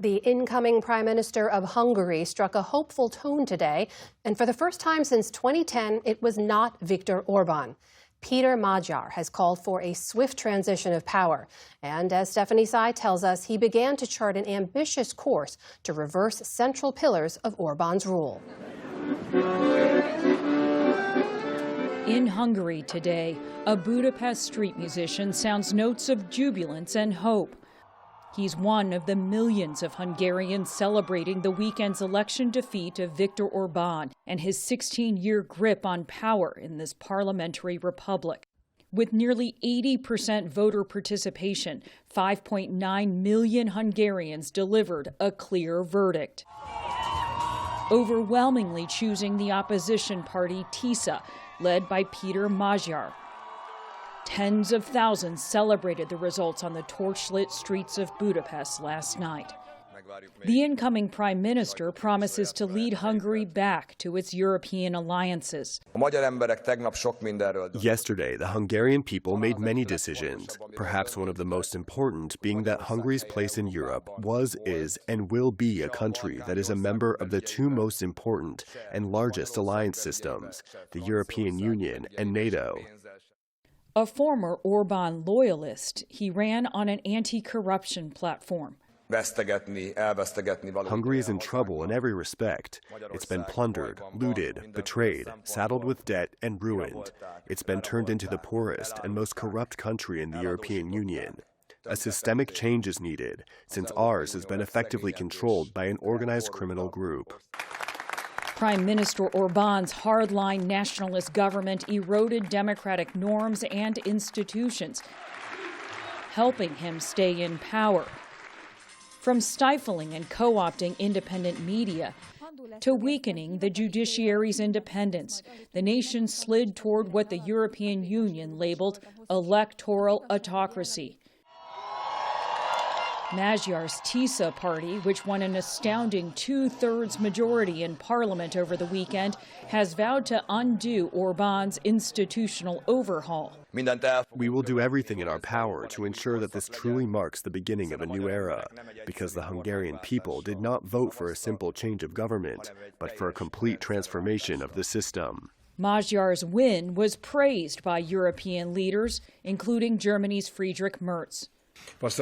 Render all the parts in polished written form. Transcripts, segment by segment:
The incoming Prime Minister of Hungary struck a hopeful tone today, and for the first time since 2010, it was not Viktor Orbán. Peter Magyar has called for a swift transition of power, and as Stephanie Tsai tells us, he began to chart an ambitious course to reverse central pillars of Orbán's rule. In Hungary today, a Budapest street musician sounds notes of jubilance and hope. He's one of the millions of Hungarians celebrating the weekend's election defeat of Viktor Orbán and his 16-year grip on power in this parliamentary republic. With nearly 80% voter participation, 5.9 million Hungarians delivered a clear verdict, overwhelmingly choosing the opposition party TISA, led by Peter Magyar. Tens of thousands celebrated the results on the torchlit streets of Budapest last night. The incoming prime minister promises to lead Hungary back to its European alliances. Yesterday, the Hungarian people made many decisions, perhaps one of the most important being that Hungary's place in Europe was, is, and will be a country that is a member of the two most important and largest alliance systems, the European Union and NATO. A former Orbán loyalist, he ran on an anti-corruption platform. Hungary is in trouble in every respect. It's been plundered, looted, betrayed, saddled with debt, and ruined. It's been turned into the poorest and most corrupt country in the European Union. A systemic change is needed, since ours has been effectively controlled by an organized criminal group. Prime Minister Orbán's hardline nationalist government eroded democratic norms and institutions, helping him stay in power. From stifling and co-opting independent media to weakening the judiciary's independence, the nation slid toward what the European Union labeled electoral autocracy. Magyar's TISA party, which won an astounding two-thirds majority in parliament over the weekend, has vowed to undo Orbán's institutional overhaul. We will do everything in our power to ensure that this truly marks the beginning of a new era, because the Hungarian people did not vote for a simple change of government, but for a complete transformation of the system. Magyar's win was praised by European leaders, including Germany's Friedrich Merz. As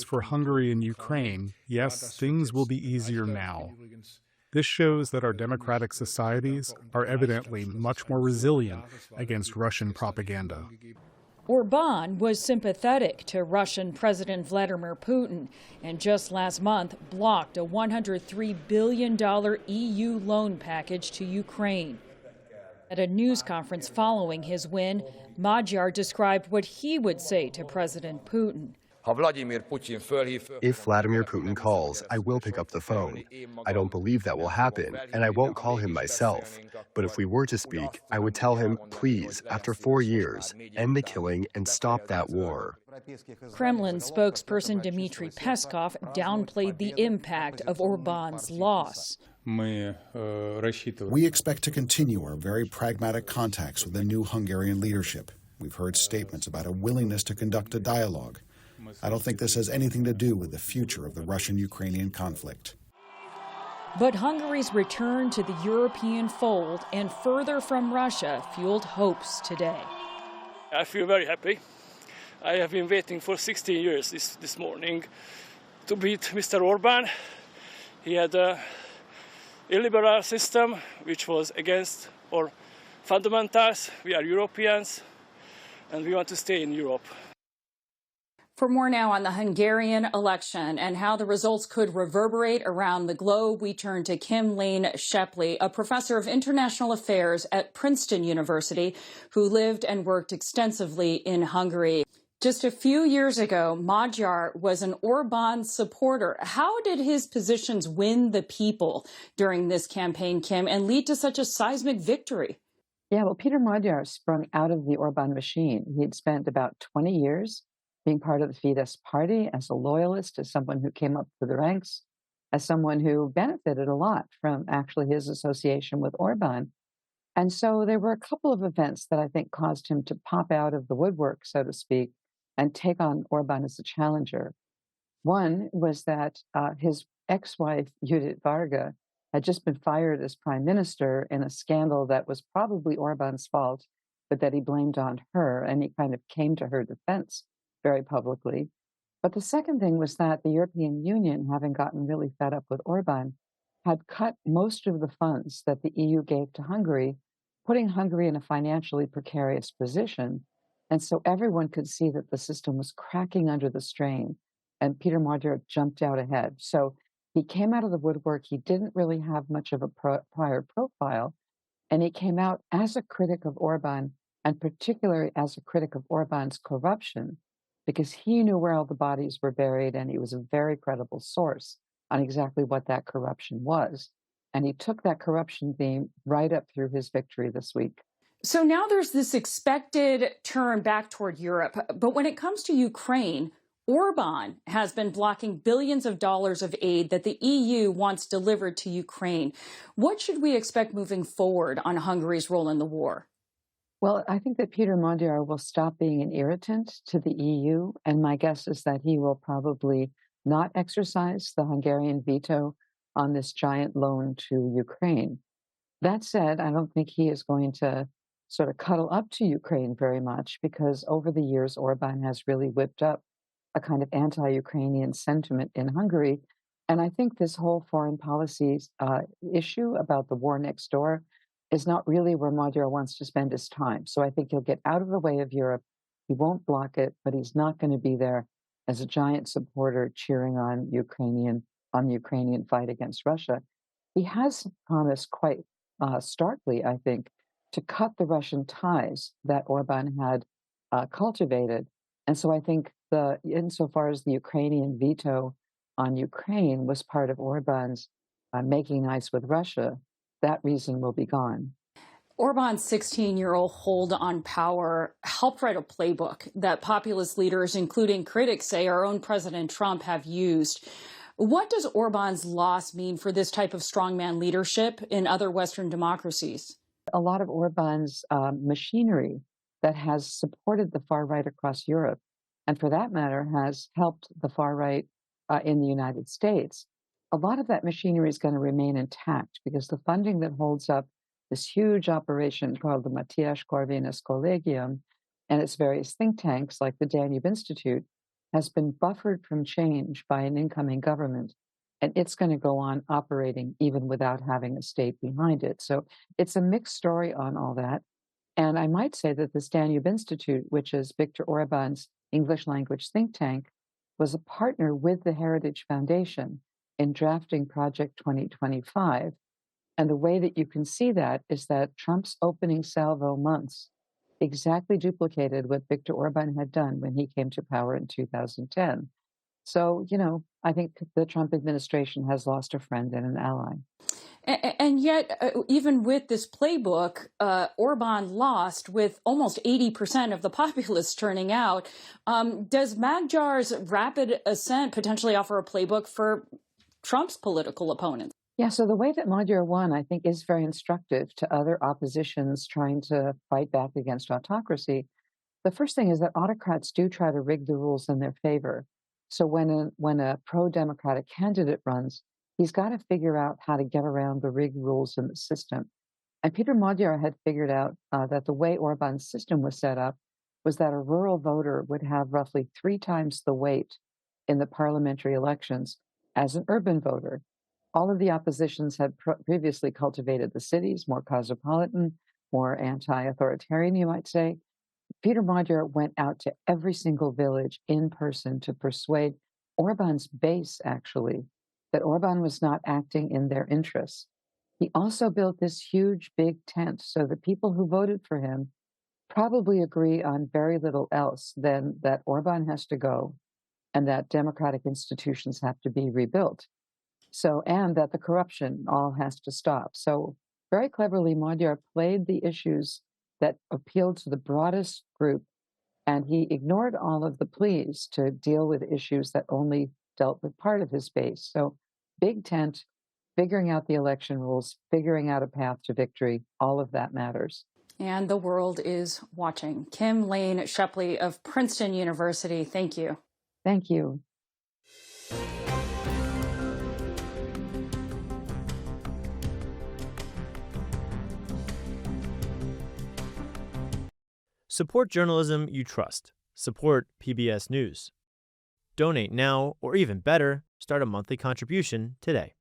for Hungary and Ukraine, yes, things will be easier now. This shows that our democratic societies are evidently much more resilient against Russian propaganda. Orbán was sympathetic to Russian President Vladimir Putin and just last month blocked a $103 billion EU loan package to Ukraine. At a news conference following his win, Magyar described what he would say to President Putin. If Vladimir Putin calls, I will pick up the phone. I don't believe that will happen, and I won't call him myself. But if we were to speak, I would tell him, please, after 4 years, end the killing and stop that war. Kremlin spokesperson Dmitry Peskov downplayed the impact of Orbán's loss. We expect to continue our very pragmatic contacts with the new Hungarian leadership. We've heard statements about a willingness to conduct a dialogue. I don't think this has anything to do with the future of the Russian-Ukrainian conflict. But Hungary's return to the European fold and further from Russia fueled hopes today. I feel very happy. I have been waiting for 16 years this morning to beat Mr. Orbán. He had a illiberal system which was against our fundamentals. We are Europeans and we want to stay in Europe. For more now on the Hungarian election and how the results could reverberate around the globe, we turn to Kim Lane Scheppele, a professor of international affairs at Princeton University, who lived and worked extensively in Hungary. Just a few years ago, Magyar was an Orbán supporter. How did his positions win the people during this campaign, Kim, and lead to such a seismic victory? Yeah, well, Peter Magyar sprung out of the Orbán machine. He had spent about 20 years being part of the Fidesz party as a loyalist, as someone who came up through the ranks, as someone who benefited a lot from actually his association with Orbán. And so there were a couple of events that I think caused him to pop out of the woodwork, so to speak, and take on Orbán as a challenger. One was that his ex-wife, Judit Varga, had just been fired as prime minister in a scandal that was probably Orbán's fault, but that he blamed on her, and he kind of came to her defense very publicly. But the second thing was that the European Union, having gotten really fed up with Orbán, had cut most of the funds that the EU gave to Hungary, putting Hungary in a financially precarious position. And so everyone could see that the system was cracking under the strain, and Peter Magyar jumped out ahead. So he came out of the woodwork. He didn't really have much of a prior profile, and he came out as a critic of Orbán, and particularly as a critic of Orbán's corruption, because he knew where all the bodies were buried, and he was a very credible source on exactly what that corruption was. And he took that corruption theme right up through his victory this week. So now there's this expected turn back toward Europe. But when it comes to Ukraine, Orbán has been blocking billions of dollars of aid that the EU wants delivered to Ukraine. What should we expect moving forward on Hungary's role in the war? Well, I think that Peter Magyar will stop being an irritant to the EU, and my guess is that he will probably not exercise the Hungarian veto on this giant loan to Ukraine. That said, I don't think he is going to sort of cuddle up to Ukraine very much, because over the years, Orbán has really whipped up a kind of anti-Ukrainian sentiment in Hungary. And I think this whole foreign policy issue about the war next door is not really where Magyar wants to spend his time. So I think he'll get out of the way of Europe. He won't block it, but he's not going to be there as a giant supporter cheering on the Ukrainian fight against Russia. He has promised quite starkly, I think, to cut the Russian ties that Orbán had cultivated. And so I think insofar as the Ukrainian veto on Ukraine was part of Orbán's making nice with Russia, that reason will be gone. Orbán's 16-year-old hold on power helped write a playbook that populist leaders, including critics, say our own President Trump have used. What does Orbán's loss mean for this type of strongman leadership in other Western democracies? A lot of Orbán's machinery that has supported the far right across Europe, and for that matter, has helped the far right in the United States, a lot of that machinery is going to remain intact, because the funding that holds up this huge operation called the Matthias Corvinus Collegium and its various think tanks like the Danube Institute has been buffered from change by an incoming government, and it's going to go on operating even without having a state behind it. So it's a mixed story on all that. And I might say that this Danube Institute, which is Viktor Orbán's English language think tank, was a partner with the Heritage Foundation in drafting Project 2025. And the way that you can see that is that Trump's opening salvo months exactly duplicated what Viktor Orbán had done when he came to power in 2010. So, I think the Trump administration has lost a friend and an ally. And yet, even with this playbook, Orbán lost with almost 80% of the populace turning out. Does Magyar's rapid ascent potentially offer a playbook for Trump's political opponents? Yeah, so the way that Magyar won, I think, is very instructive to other oppositions trying to fight back against autocracy. The first thing is that autocrats do try to rig the rules in their favor. So when a pro-democratic candidate runs, he's got to figure out how to get around the rigged rules in the system. And Peter Magyar had figured out that the way Orbán's system was set up was that a rural voter would have roughly 3 times the weight in the parliamentary elections as an urban voter. All of the oppositions had previously cultivated the cities, more cosmopolitan, more anti-authoritarian, you might say. Peter Magyar went out to every single village in person to persuade Orbán's base, actually, that Orbán was not acting in their interests. He also built this huge, big tent so that people who voted for him probably agree on very little else than that Orbán has to go and that democratic institutions have to be rebuilt. So, and that the corruption all has to stop. So very cleverly, Magyar played the issues that appealed to the broadest group, and he ignored all of the pleas to deal with issues that only dealt with part of his base. So big tent, figuring out the election rules, figuring out a path to victory, all of that matters. And the world is watching. Kim Lane Scheppele of Princeton University, thank you. Thank you. Support journalism you trust. Support PBS News. Donate now, or even better, start a monthly contribution today.